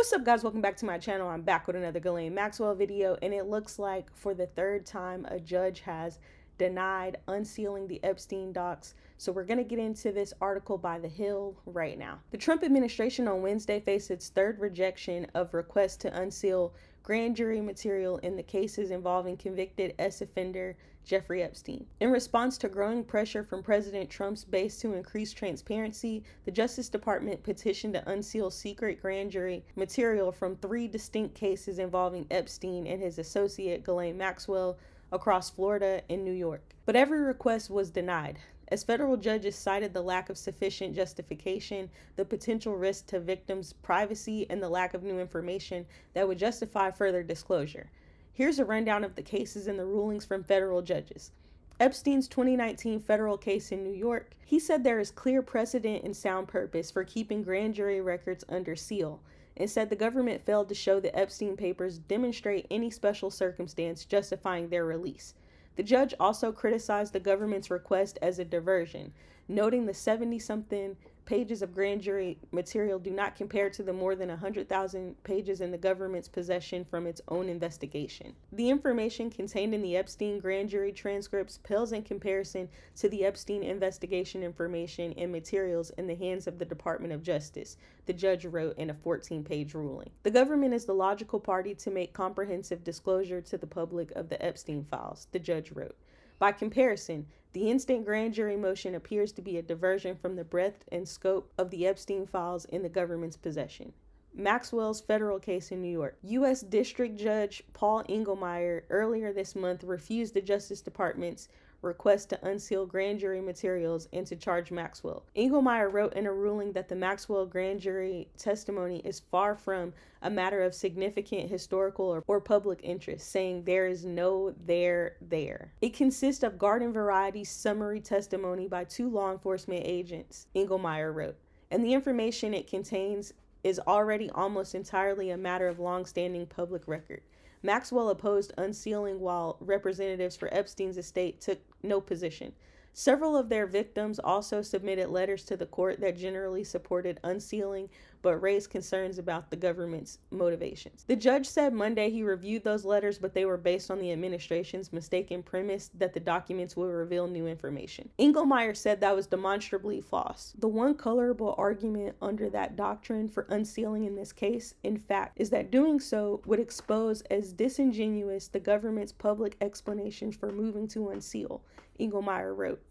What's up, guys? Welcome back to my channel. I'm back with another Ghislaine Maxwell video, and it looks like for the third time a judge has denied unsealing the Epstein docs. So we're going to get into this article by The Hill right now. The Trump administration on Wednesday faced its third rejection of requests to unseal grand jury material in the cases involving convicted ex-offender Jeffrey Epstein. In response to growing pressure from President Trump's base to increase transparency, the Justice Department petitioned to unseal secret grand jury material from 3 distinct cases involving Epstein and his associate Ghislaine Maxwell across Florida and New York. But every request was denied, as federal judges cited the lack of sufficient justification, the potential risk to victims' privacy, and the lack of new information that would justify further disclosure. Here's a rundown of the cases and the rulings from federal judges. Epstein's 2019 federal case in New York, he said there is clear precedent and sound purpose for keeping grand jury records under seal, and said the government failed to show the Epstein papers demonstrate any special circumstance justifying their release. The judge also criticized the government's request as a diversion, noting the 70-something pages of grand jury material do not compare to the more than 100,000 pages in the government's possession from its own investigation. The information contained in the Epstein grand jury transcripts pales in comparison to the Epstein investigation information and materials in the hands of the Department of Justice, the judge wrote in a 14-page ruling. The government is the logical party to make comprehensive disclosure to the public of the Epstein files, the judge wrote. By comparison, the instant grand jury motion appears to be a diversion from the breadth and scope of the Epstein files in the government's possession. Maxwell's federal case in New York. U.S. District Judge Paul Engelmeyer earlier this month refused the Justice Department's request to unseal grand jury materials and to charge Maxwell. Engelmeyer wrote in a ruling that the Maxwell grand jury testimony is far from a matter of significant historical or public interest, saying there is no there. It consists of garden variety summary testimony by 2 law enforcement agents, Engelmeyer wrote, and the information it contains is already almost entirely a matter of long-standing public record. Maxwell opposed unsealing while representatives for Epstein's estate took no position. Several of their victims also submitted letters to the court that generally supported unsealing but raised concerns about the government's motivations. The judge said Monday he reviewed those letters, but they were based on the administration's mistaken premise that the documents will reveal new information. Engelmeyer said that was demonstrably false. The one colorable argument under that doctrine for unsealing in this case, in fact, is that doing so would expose as disingenuous the government's public explanations for moving to unseal, Engelmeyer wrote.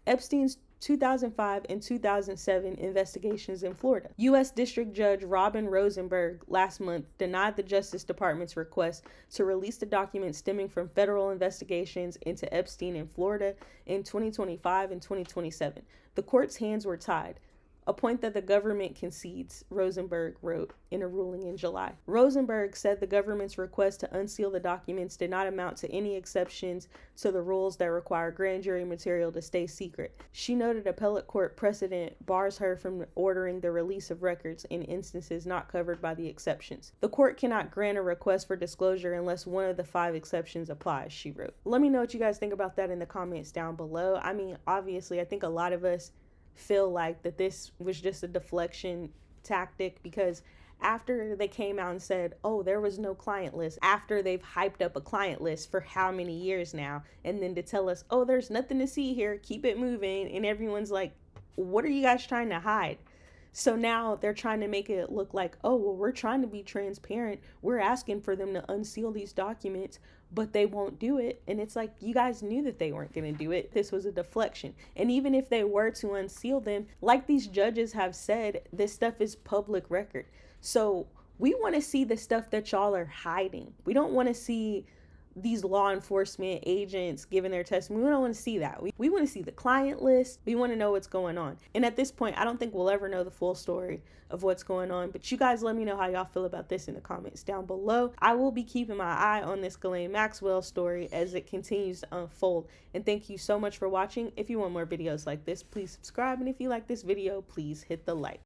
Epstein's 2005 and 2007 investigations in Florida. U.S. District Judge Robin Rosenberg last month denied the Justice Department's request to release the documents stemming from federal investigations into Epstein in Florida in 2025 and 2027. The court's hands were tied, a point that the government concedes, Rosenberg wrote in a ruling in July. Rosenberg said the government's request to unseal the documents did not amount to any exceptions to the rules that require grand jury material to stay secret. She noted appellate court precedent bars her from ordering the release of records in instances not covered by the exceptions. The court cannot grant a request for disclosure unless one of the 5 exceptions applies, she wrote. Let me know what you guys think about that in the comments down below. I mean, obviously, I think a lot of us feel like that this was just a deflection tactic, because after they came out and said, oh, there was no client list, after they've hyped up a client list for how many years now, and then to tell us, oh, there's nothing to see here, keep it moving, and everyone's like, what are you guys trying to hide? So now they're trying to make it look like, oh, well, we're trying to be transparent, we're asking for them to unseal these documents, but they won't do it. And it's like, you guys knew that they weren't going to do it. This was a deflection. And even if they were to unseal them, like these judges have said, this stuff is public record. So we want to see the stuff that y'all are hiding. We don't want to see these law enforcement agents giving their testimony. We don't want to see that. We want to see the client list. We want to know what's going on. And at this point, I don't think we'll ever know the full story of what's going on. But you guys let me know how y'all feel about this in the comments down below. I will be keeping my eye on this Ghislaine Maxwell story as it continues to unfold. And thank you so much for watching. If you want more videos like this, please subscribe. And if you like this video, please hit the like.